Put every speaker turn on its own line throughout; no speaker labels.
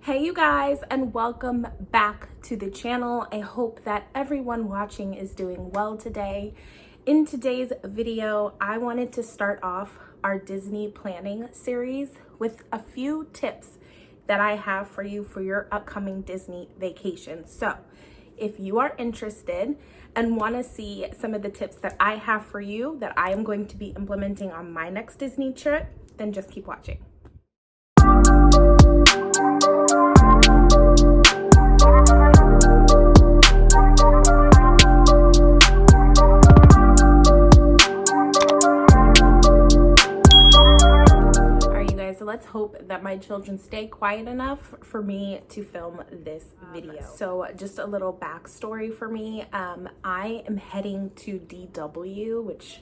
Hey you guys, and welcome back to the channel. I hope that everyone watching is doing well today. In today's video, I wanted to start off our Disney planning series with a few tips that I have for you for your upcoming Disney vacation. So if you are interested and want to see some of the tips that I have for you that I am going to be implementing on my next Disney trip, then just keep watching. So let's hope that my children stay quiet enough for me to film this video. So just a little backstory for me. I am heading to DW, which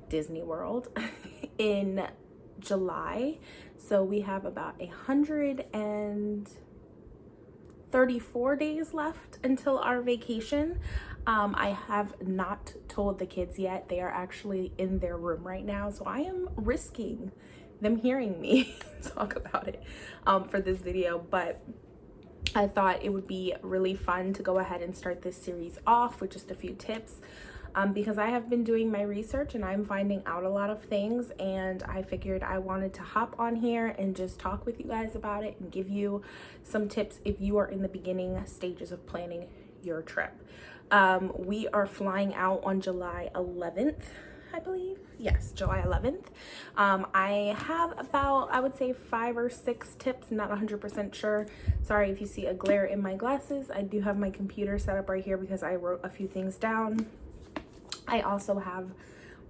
Disney World, in July. So we have about 134 days left until our vacation. I have not told the kids yet. They are actually in their room right now. So I am risking them hearing me talk about it for this video, but I thought it would be really fun to go ahead and start this series off with just a few tips because I have been doing my research and I'm finding out a lot of things, and I figured I wanted to hop on here and just talk with you guys about it and give you some tips if you are in the beginning stages of planning your trip. We are flying out on July 11th, I believe. Yes, July 11th. I have about, I would say 5 or 6 tips, not 100% sure. Sorry if you see a glare in my glasses. I do have my computer set up right here because I wrote a few things down. I also have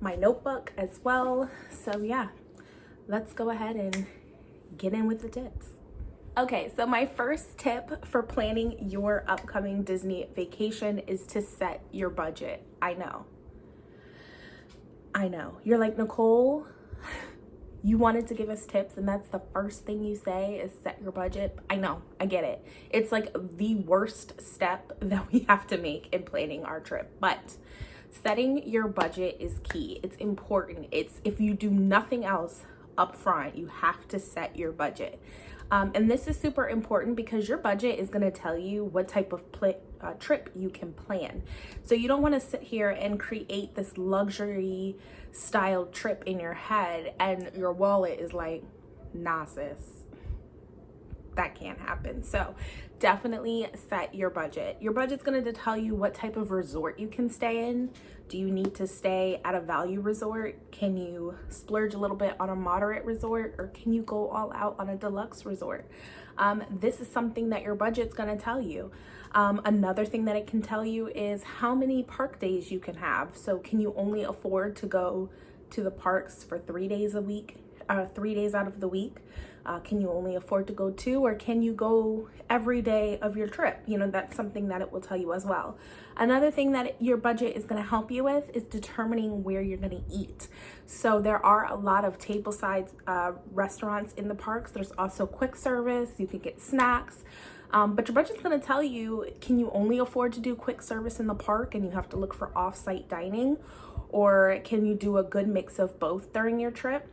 my notebook as well. So yeah, let's go ahead and get in with the tips. Okay, so my first tip for planning your upcoming Disney vacation is to set your budget. I know. You're like, Nicole, you wanted to give us tips and that's the first thing you say is set your budget. I know, I get it. It's like the worst step that we have to make in planning our trip, but setting your budget is key. It's important. It's, if you do nothing else up front, you have to set your budget. And this is super important because your budget is going to tell you what type of trip you can plan. So you don't want to sit here and create this luxury style trip in your head and your wallet is like, nah sis, that can't happen. So definitely set your budget. Your budget's going to tell you what type of resort you can stay in. Do you need to stay at a value resort? Can you splurge a little bit on a moderate resort, or can you go all out on a deluxe resort? This is something that your budget's going to tell you. Another thing that it can tell you is how many park days you can have. So can you only afford to go to the parks for 3 days a week, 3 days out of the week? Can you only afford to go 2, or can you go every day of your trip? You know, that's something that it will tell you as well. Another thing that your budget is going to help you with is determining where you're going to eat. So there are a lot of tableside restaurants in the parks. There's also quick service. You can get snacks. But your budget's going to tell you, can you only afford to do quick service in the park and you have to look for off-site dining? Or can you do a good mix of both during your trip?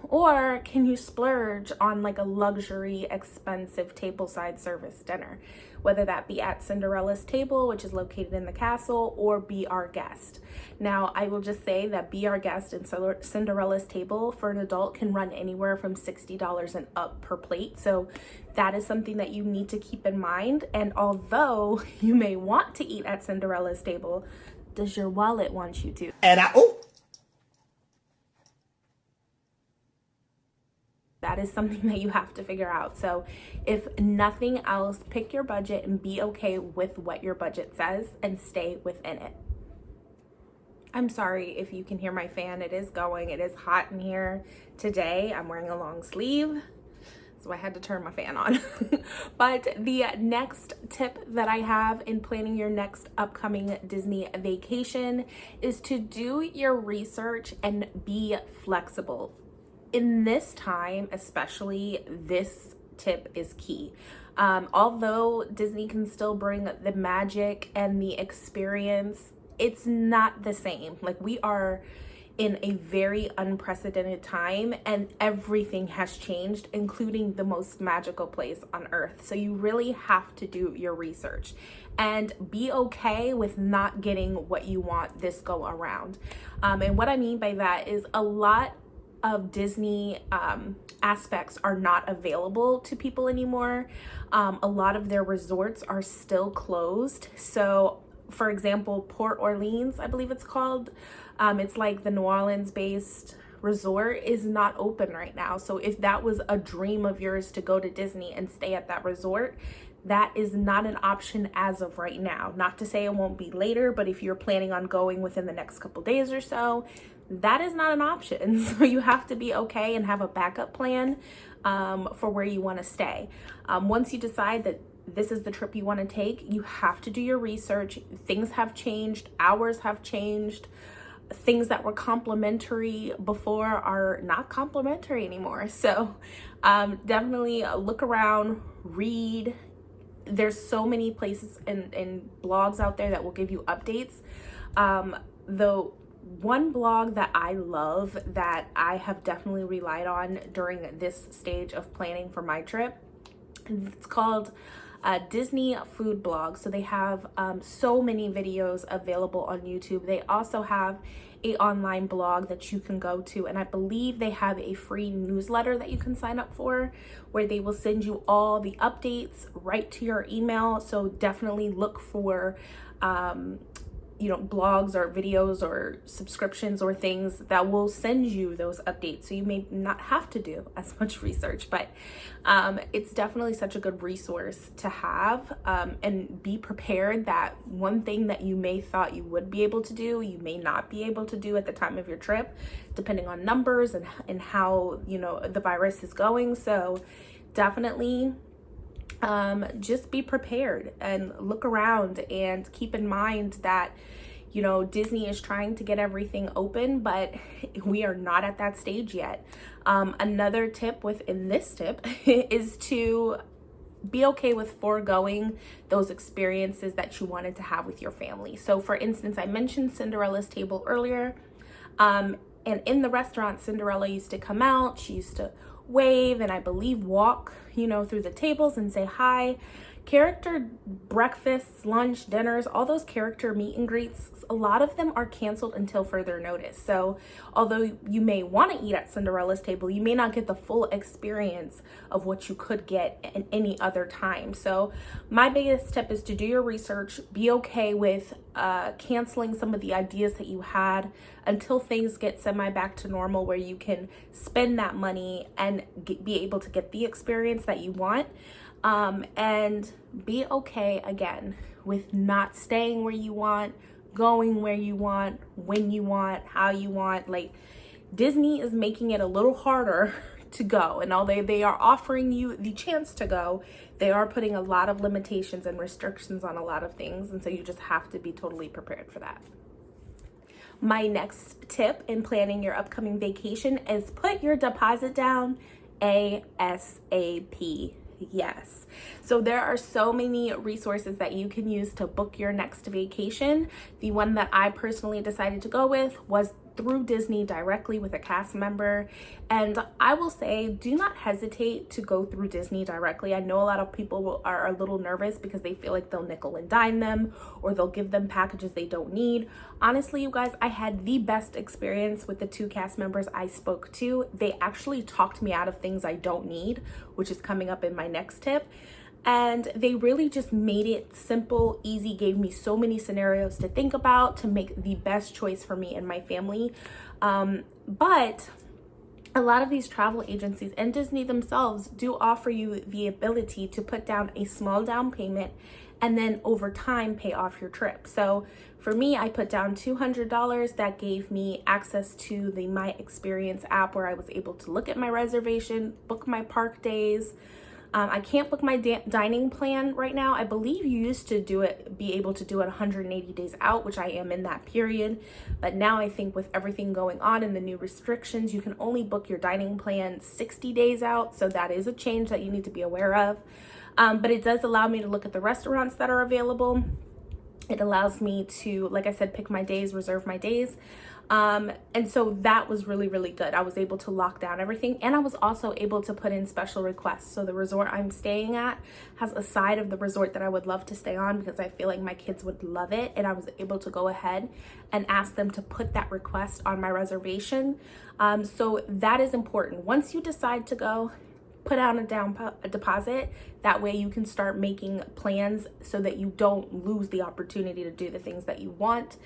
Or can you splurge on like a luxury, expensive tableside service dinner, whether that be at Cinderella's Table, which is located in the castle, or Be Our Guest. Now, I will just say that Be Our Guest and Cinderella's Table for an adult can run anywhere from $60 and up per plate. So that is something that you need to keep in mind. And although you may want to eat at Cinderella's Table, does your wallet want you to? That is something that you have to figure out. So if nothing else, pick your budget and be okay with what your budget says and stay within it. I'm sorry if you can hear my fan. It is going. It is hot in here today. I'm wearing a long sleeve, so I had to turn my fan on. But the next tip that I have in planning your next upcoming Disney vacation is to do your research and be flexible. In this time, especially, this tip is key. Although Disney can still bring the magic and the experience, it's not the same. Like, we are in a very unprecedented time, and everything has changed, including the most magical place on earth. So you really have to do your research and be okay with not getting what you want this go around. And what I mean by that is a lot of Disney aspects are not available to people anymore. A lot of their resorts are still closed. So for example, Port Orleans, I believe it's called, it's like the New Orleans based resort, is not open right now. So if that was a dream of yours to go to Disney and stay at that resort, that is not an option as of right now. Not to say it won't be later, but if you're planning on going within the next couple days or so, that is not an option. So you have to be okay and have a backup plan for where you want to stay. Once you decide that this is the trip you want to take, you have to do your research. Things have changed, hours have changed. Things that were complimentary before are not complimentary anymore. So definitely look around, read. There's so many places and blogs out there that will give you updates. The one blog that I love that I have definitely relied on during this stage of planning for my trip, it's called Disney Food Blog. So they have so many videos available on YouTube. They also have a online blog that you can go to, and I believe they have a free newsletter that you can sign up for, where they will send you all the updates right to your email. So definitely look for blogs or videos or subscriptions or things that will send you those updates, so you may not have to do as much research. But it's definitely such a good resource to have, and be prepared that one thing that you may thought you would be able to do, you may not be able to do at the time of your trip, depending on numbers and how the virus is going. So definitely just be prepared and look around, and keep in mind that Disney is trying to get everything open, but we are not at that stage yet. Another tip within this tip is to be okay with foregoing those experiences that you wanted to have with your family. So for instance, I mentioned Cinderella's table earlier, and in the restaurant, Cinderella used to come out, she used to wave and I believe walk through the tables and say hi. Character breakfasts, lunch, dinners, all those character meet and greets, a lot of them are canceled until further notice. So although you may want to eat at Cinderella's table, you may not get the full experience of what you could get in any other time. So my biggest tip is to do your research, be okay with canceling some of the ideas that you had until things get semi back to normal, where you can spend that money and be able to get the experience that you want. And be okay again with not staying where you want, going where you want, when you want, how you want. Like, Disney is making it a little harder to go, and although they are offering you the chance to go, they are putting a lot of limitations and restrictions on a lot of things, and so you just have to be totally prepared for that. My next tip in planning your upcoming vacation is put your deposit down ASAP. Yes. So there are so many resources that you can use to book your next vacation. The one that I personally decided to go with was through Disney directly with a cast member. And I will say, do not hesitate to go through Disney directly. I know a lot of people are a little nervous because they feel like they'll nickel and dime them, or they'll give them packages they don't need. Honestly, you guys, I had the best experience with the 2 cast members I spoke to. They actually talked me out of things I don't need, which is coming up in my next tip. And they really just made it simple, easy, gave me so many scenarios to think about to make the best choice for me and my family. But a lot of these travel agencies and Disney themselves do offer you the ability to put down a small down payment and then over time pay off your trip. So for me, I put down $200. That gave me access to the My Experience app, where I was able to look at my reservation, book my park days. I can't book my dining plan right now. I believe you used to be able to do it 180 days out, which I am in that period. But now I think with everything going on and the new restrictions, you can only book your dining plan 60 days out. So that is a change that you need to be aware of. But it does allow me to look at the restaurants that are available. It allows me to, like I said, pick my days, reserve my days. And so that was really, really good. I was able to lock down everything, and I was also able to put in special requests. So the resort I'm staying at has a side of the resort that I would love to stay on because I feel like my kids would love it. And I was able to go ahead and ask them to put that request on my reservation. So that is important. Once you decide to go, put out a deposit. That way you can start making plans so that you don't lose the opportunity to do the things that you want.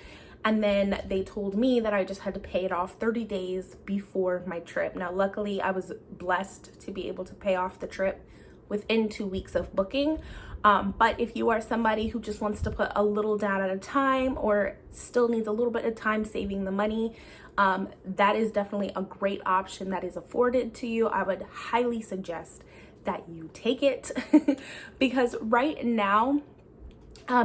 And then they told me that I just had to pay it off 30 days before my trip. Now, luckily, I was blessed to be able to pay off the trip within 2 weeks of booking. But if you are somebody who just wants to put a little down at a time or still needs a little bit of time saving the money, that is definitely a great option that is afforded to you. I would highly suggest that you take it because right now,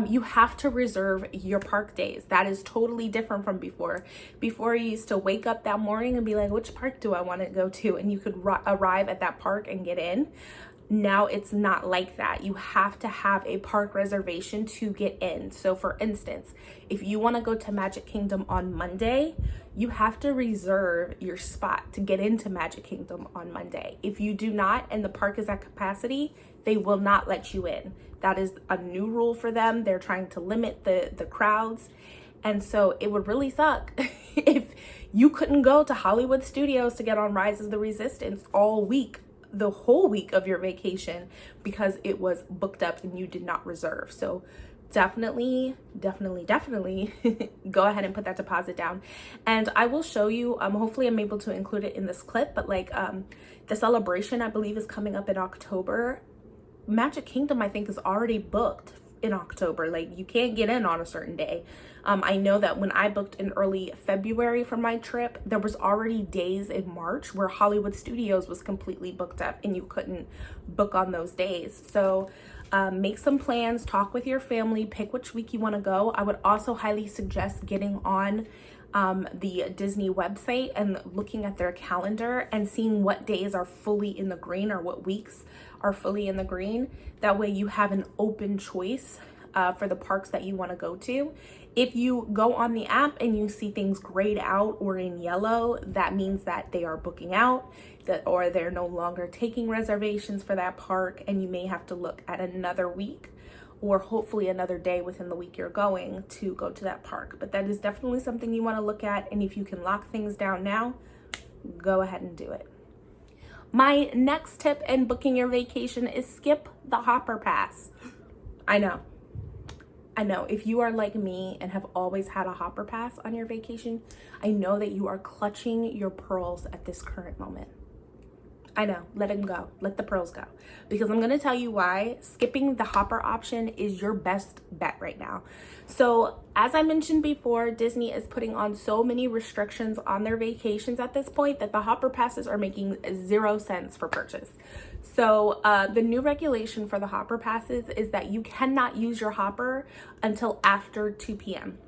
you have to reserve your park days. That is totally different from before. Before, you used to wake up that morning and be like, which park do I want to go to? And you could arrive at that park and get in. Now it's not like that. You have to have a park reservation to get in. So for instance, if you want to go to Magic Kingdom on Monday, you have to reserve your spot to get into Magic Kingdom on Monday. If you do not and the park is at capacity, they will not let you in. That is a new rule for them. They're trying to limit the crowds. And so it would really suck if you couldn't go to Hollywood Studios to get on Rise of the Resistance all week, the whole week of your vacation, because it was booked up and you did not reserve. So definitely go ahead and put that deposit down. And I will show you, hopefully I'm able to include it in this clip, but like the celebration, I believe, is coming up in October. Magic Kingdom, I think, is already booked in October. Like, you can't get in on a certain day. I know that when I booked in early February for my trip, there was already days in March where Hollywood Studios was completely booked up and you couldn't book on those days. So make some plans, talk with your family, pick which week you want to go. I would also highly suggest getting on the Disney website and looking at their calendar and seeing what days are fully in the green or what weeks are fully in the green. That way you have an open choice for the parks that you want to go to. If you go on the app and you see things grayed out or in yellow, that means that they are booking out, or they're no longer taking reservations for that park, and you may have to look at another week or hopefully another day within the week you're going to go to that park. But that is definitely something you want to look at, and if you can lock things down now, go ahead and do it. My next tip in booking your vacation is skip the Hopper Pass. I know. If you are like me and have always had a Hopper Pass on your vacation, I know that you are clutching your pearls at this current moment. I know, let them go. Let the pearls go. Because I'm going to tell you why skipping the Hopper option is your best bet right now. So as I mentioned before, Disney is putting on so many restrictions on their vacations at this point that the Hopper passes are making 0 cents for purchase. So the new regulation for the Hopper passes is that you cannot use your Hopper until after 2 p.m.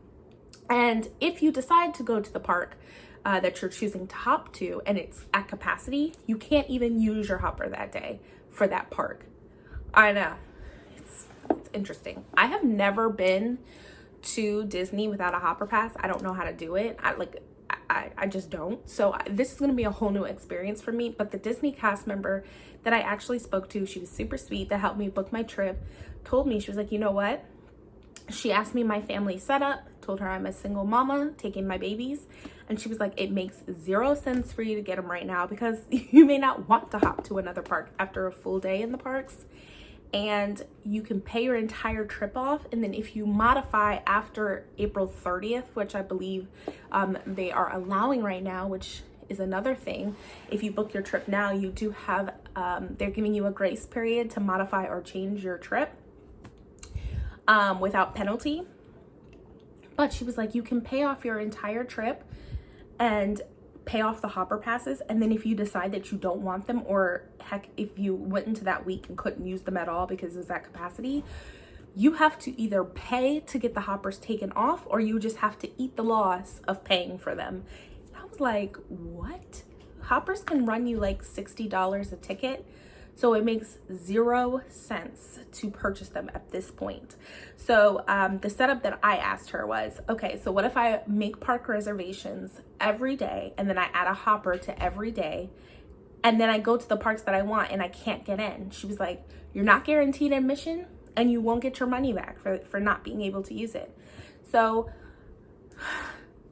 And if you decide to go to the park that you're choosing to hop to and it's at capacity, you can't even use your Hopper that day for that park. I know, it's interesting. I have never been to Disney without a Hopper pass. I don't know how to do it. I just don't. So this is going to be a whole new experience for me. But the Disney cast member that I actually spoke to, she was super sweet, that helped me book my trip, told me, she was like, you know what? She asked me my family setup, told her I'm a single mama taking my babies. And she was like, it makes 0 cents for you to get them right now because you may not want to hop to another park after a full day in the parks. And you can pay your entire trip off. And then if you modify after April 30th, which I believe they are allowing right now, which is another thing. If you book your trip now, you do have, they're giving you a grace period to modify or change your trip without penalty. But she was like, you can pay off your entire trip and pay off the Hopper passes, and then if you decide that you don't want them, or heck, if you went into that week and couldn't use them at all because it was at capacity, you have to either pay to get the Hoppers taken off, or you just have to eat the loss of paying for them. And I was like, what? Hoppers can run you like $60 a ticket. So it makes 0 sense to purchase them at this point. So the setup that I asked her was, okay, so what if I make park reservations every day and then I add a hopper to every day, and then I go to the parks that I want and I can't get in? She was like, you're not guaranteed admission and you won't get your money back for not being able to use it. So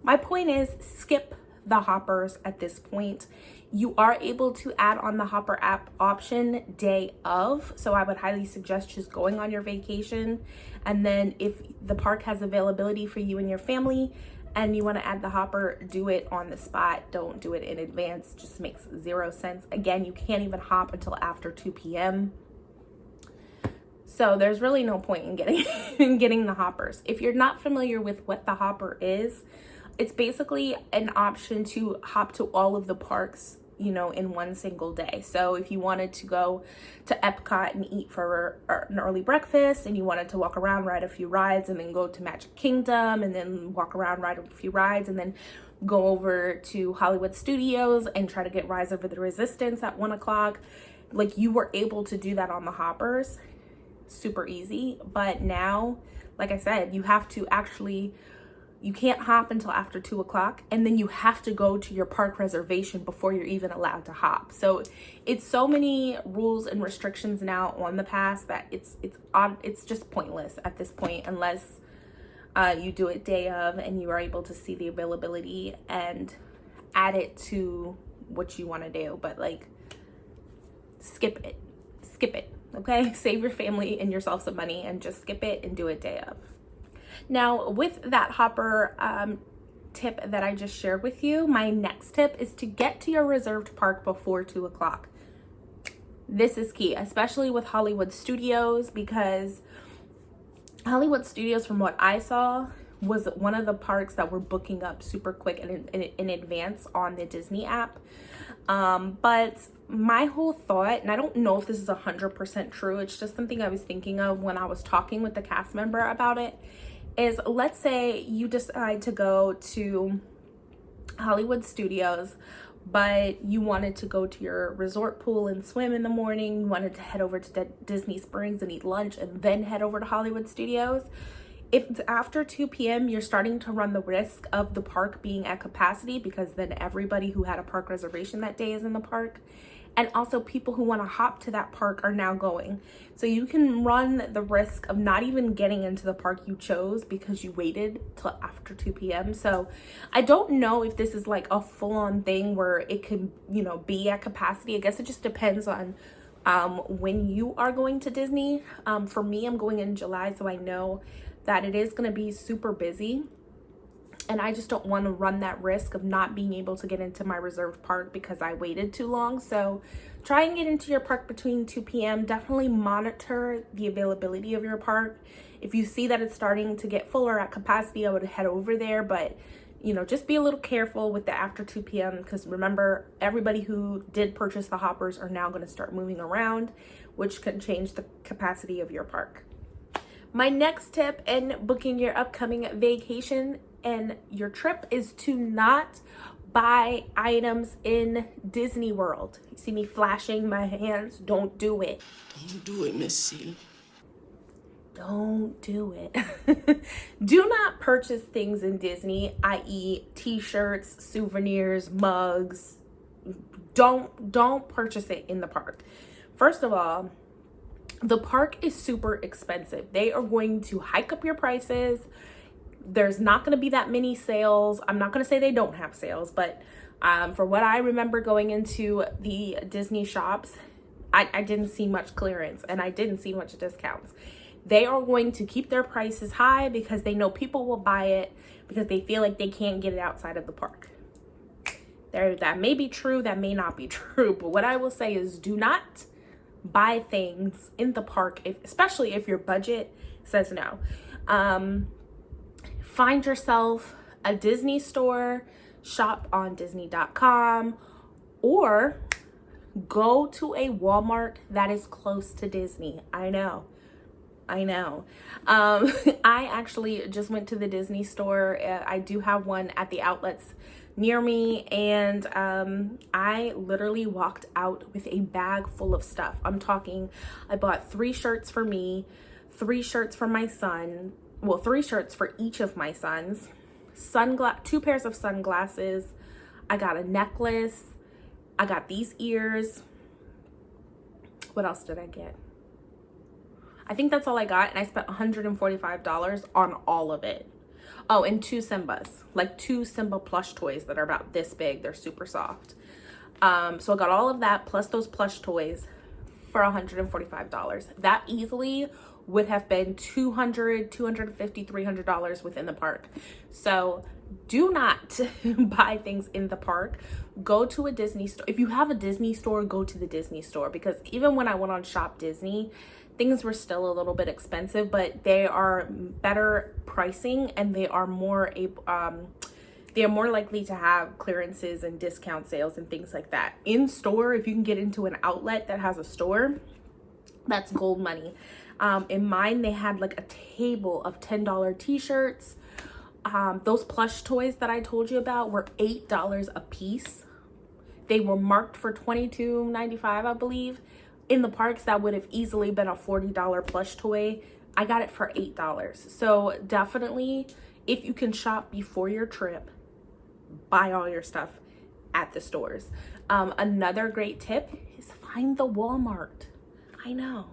my point is, skip the hoppers at this point. You are able to add on the hopper app option day of. So I would highly suggest just going on your vacation. And then if the park has availability for you and your family and you want to add the hopper, do it on the spot. Don't do it in advance. Just makes 0 sense. Again, you can't even hop until after 2 p.m. So there's really no point in getting the hoppers. If you're not familiar with what the hopper is, it's basically an option to hop to all of the parks, you know, in one single day. So if you wanted to go to Epcot and eat for an early breakfast, and you wanted to walk around, ride a few rides, and then go to Magic Kingdom, and then walk around, ride a few rides, and then go over to Hollywood Studios and try to get Rise of the Resistance at 1 o'clock, like, you were able to do that on the hoppers. Super easy. But now, like I said, you have to actually, you can't hop until after 2 o'clock, and then you have to go to your park reservation before you're even allowed to hop. So it's so many rules and restrictions now on the pass that it's just pointless at this point, unless you do it day of and you are able to see the availability and add it to what you want to do. But like, skip it, okay? Save your family and yourself some money and just skip it and do it day of. Now, with that hopper tip that I just shared with you, my next tip is to get to your reserved park before 2 o'clock. This is key, especially with Hollywood Studios, because Hollywood Studios, from what I saw, was one of the parks that were booking up super quick in advance on the Disney app. But my whole thought, and I don't know if this is 100% true, it's just something I was thinking of when I was talking with the cast member about it, is let's say you decide to go to Hollywood Studios, but you wanted to go to your resort pool and swim in the morning, you wanted to head over to Disney Springs and eat lunch and then head over to Hollywood Studios. If it's after 2 p.m., you're starting to run the risk of the park being at capacity, because then everybody who had a park reservation that day is in the park. And also people who want to hop to that park are now going. So you can run the risk of not even getting into the park you chose because you waited till after 2 p.m. So I don't know if this is like a full-on thing where it could, you know, be at capacity. I guess it just depends on when you are going to Disney. For me, I'm going in July, so I know that it is going to be super busy. And I just don't want to run that risk of not being able to get into my reserved park because I waited too long. So try and get into your park between 2 p.m. Definitely monitor the availability of your park. If you see that it's starting to get full or at capacity, I would head over there. But, you know, just be a little careful with the after 2 p.m. because remember, everybody who did purchase the hoppers are now going to start moving around, which can change the capacity of your park. My next tip in booking your upcoming vacation and your trip is to not buy items in Disney World. You see me flashing my hands? Don't do it.
Don't do it, Miss C.
Don't do it. Do not purchase things in Disney, i.e. t-shirts, souvenirs, mugs. Don't purchase it in the park. First of all, the park is super expensive. They are going to hike up your prices. There's not going to be that many sales. I'm not going to say they don't have sales, but for what I remember going into the Disney shops, I didn't see much clearance and I didn't see much discounts. They are going to keep their prices high because they know people will buy it because they feel like they can't get it outside of the park. That may be true, that may not be true, but what I will say is do not buy things in the park, especially if your budget says no. Find yourself a Disney store, shop on Disney.com, or go to a Walmart that is close to Disney. I know. I actually just went to the Disney store. I do have one at the outlets near me, and I literally walked out with a bag full of stuff. I'm talking, I bought 3 shirts for me, 3 shirts for my son, well, 3 shirts for each of my sons, 2 pairs of sunglasses, I got a necklace, I got these ears. What else did I get? I think that's all I got, and I spent $145 on all of it. Oh, and 2 Simbas, like 2 Simba plush toys that are about this big. They're super soft. So I got all of that plus those plush toys for $145. That easily would have been $200, $250, $300 within the park. So do not buy things in the park. Go to a Disney store. If you have a Disney store, go to the Disney store, because even when I went on Shop Disney, things were still a little bit expensive, but they are better pricing, and they are more likely to have clearances and discount sales and things like that. In store, if you can get into an outlet that has a store, that's gold money. In mine, they had like a table of $10 t-shirts. Those plush toys that I told you about were $8 a piece. They were marked for $22.95, I believe. In the parks, that would have easily been a $40 plush toy. I got it for $8. So definitely, if you can shop before your trip, buy all your stuff at the stores. Another great tip is find the Walmart. I know.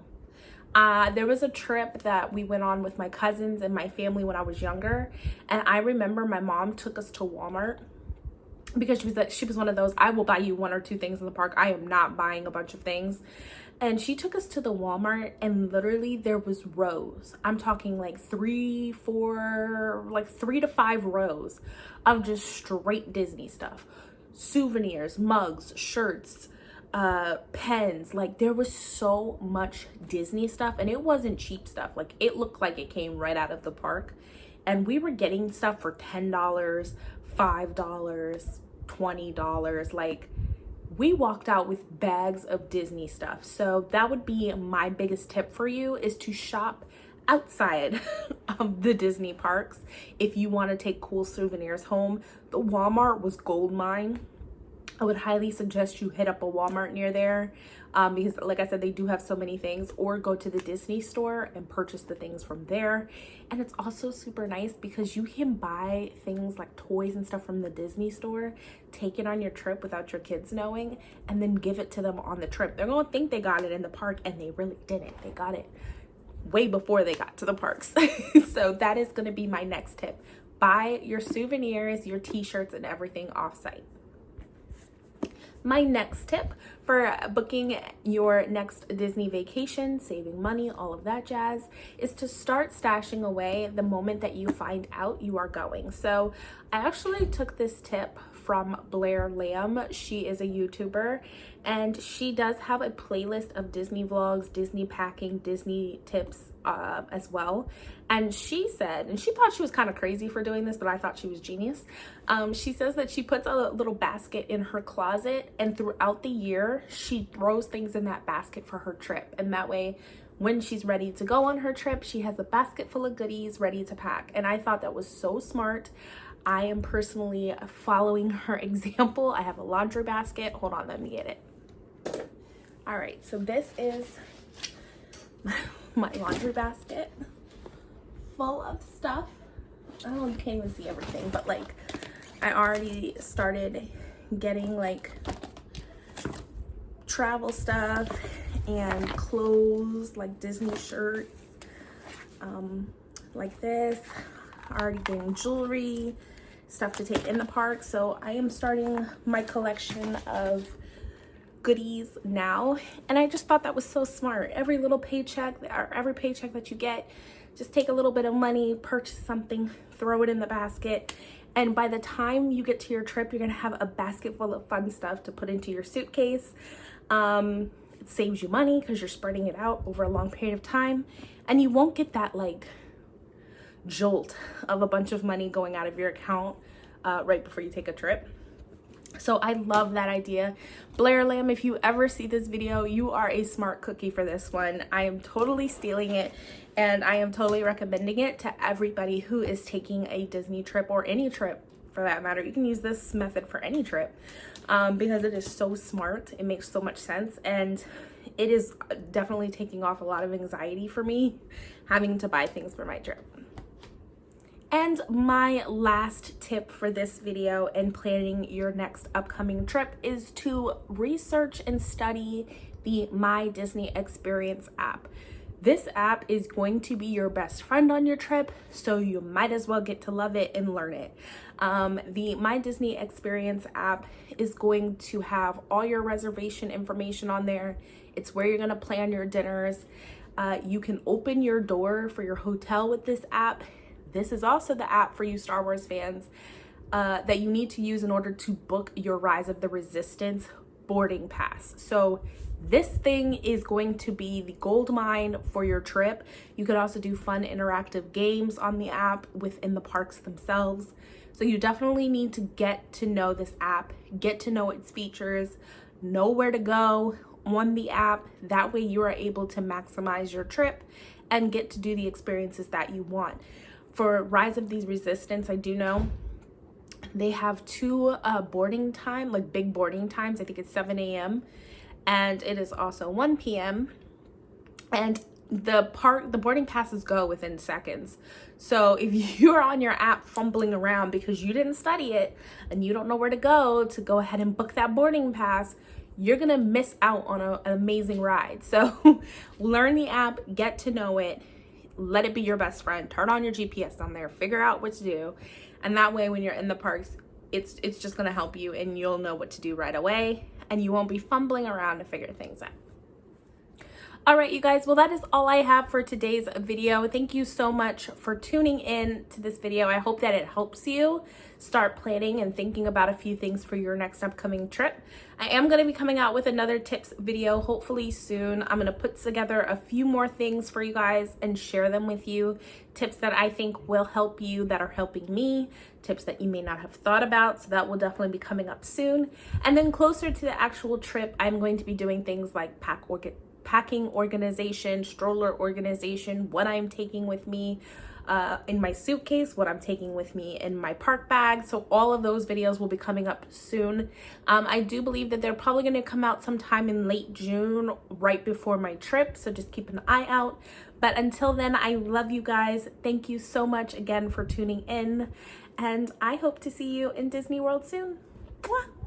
There was a trip that we went on with my cousins and my family when I was younger, and I remember my mom took us to Walmart because she was one of those, I will buy you 1 or 2 things in the park. I am not buying a bunch of things. And she took us to the Walmart, and literally there was rows. I'm talking like 3 to 5 rows of just straight Disney stuff. Souvenirs, mugs, shirts, pens. Like, there was so much Disney stuff, and it wasn't cheap stuff. Like, it looked like it came right out of the park. And we were getting stuff for $10, $5, $20. Like, we walked out with bags of Disney stuff. So that would be my biggest tip for you, is to shop outside of the Disney parks if you want to take cool souvenirs home. The Walmart was gold mine. I would highly suggest you hit up a Walmart near there, because like I said, they do have so many things, or go to the Disney store and purchase the things from there. And it's also super nice because you can buy things like toys and stuff from the Disney store, take it on your trip without your kids knowing, and then give it to them on the trip. They're gonna think they got it in the park, and they really didn't. They got it way before they got to the parks. So that is gonna be my next tip. Buy your souvenirs, your t-shirts, and everything off-site. My next tip for booking your next Disney vacation, saving money, all of that jazz, is to start stashing away the moment that you find out you are going. So I actually took this tip from Blair Lamb. She is a YouTuber, and she does have a playlist of Disney vlogs, Disney packing, Disney tips as well. And she said, and she thought she was kind of crazy for doing this, but I thought she was genius. She says that she puts a little basket in her closet, and throughout the year, she throws things in that basket for her trip. And that way, when she's ready to go on her trip, she has a basket full of goodies ready to pack. And I thought that was so smart. I am personally following her example. I have a laundry basket. Hold on, let me get it. All right, so this is my laundry basket full of stuff. Oh, you can't even see everything, but like, I already started getting like travel stuff and clothes, like Disney shirts, like this. Already getting jewelry, stuff to take in the park. So I am starting my collection of goodies now, and I just thought that was so smart. Every little paycheck, or every paycheck that you get, just take a little bit of money, purchase something, throw it in the basket, and by the time you get to your trip, you're gonna have a basket full of fun stuff to put into your suitcase. It saves you money because you're spreading it out over a long period of time, and you won't get that like jolt of a bunch of money going out of your account right before you take a trip. So I love that idea. Blair Lamb, if you ever see this video, you are a smart cookie for this one. I am totally stealing it, and I am totally recommending it to everybody who is taking a Disney trip or any trip for that matter. You can use this method for any trip because it is so smart. It makes so much sense, and it is definitely taking off a lot of anxiety for me having to buy things for my trip. And my last tip for this video and planning your next upcoming trip is to research and study the My Disney Experience app. This app is going to be your best friend on your trip, so you might as well get to love it and learn it. The My Disney Experience app is going to have all your reservation information on there. It's where you're gonna plan your dinners. You can open your door for your hotel with this app. This is also the app for you Star Wars fans that you need to use in order to book your Rise of the Resistance boarding pass. So this thing is going to be the gold mine for your trip. You could also do fun interactive games on the app within the parks themselves. So you definitely need to get to know this app, get to know its features, know where to go on the app. That way you are able to maximize your trip and get to do the experiences that you want. For Rise of the Resistance, I do know they have two boarding time, like big boarding times. I think it's 7 a.m. and it is also 1 p.m. And the boarding passes go within seconds. So if you're on your app fumbling around because you didn't study it and you don't know where to go ahead and book that boarding pass, you're gonna miss out on an amazing ride. So learn the app, get to know it, let it be your best friend, turn on your GPS on there, figure out what to do. And that way when you're in the parks, it's just gonna help you and you'll know what to do right away and you won't be fumbling around to figure things out. All right, you guys, well, that is all I have for today's video. Thank you so much for tuning in to this video. I hope that it helps you start planning and thinking about a few things for your next upcoming trip. I am going to be coming out with another tips video hopefully soon. I'm going to put together a few more things for you guys and share them with you. Tips that I think will help you, that are helping me, tips that you may not have thought about. So that will definitely be coming up soon. And then closer to the actual trip, I'm going to be doing things like packing organization, stroller organization, what I'm taking with me in my suitcase, what I'm taking with me in my park bag. So all of those videos will be coming up soon. I do believe that they're probably going to come out sometime in late June, right before my trip. So just keep an eye out. But until then, I love you guys. Thank you so much again for tuning in. And I hope to see you in Disney World soon. Mwah!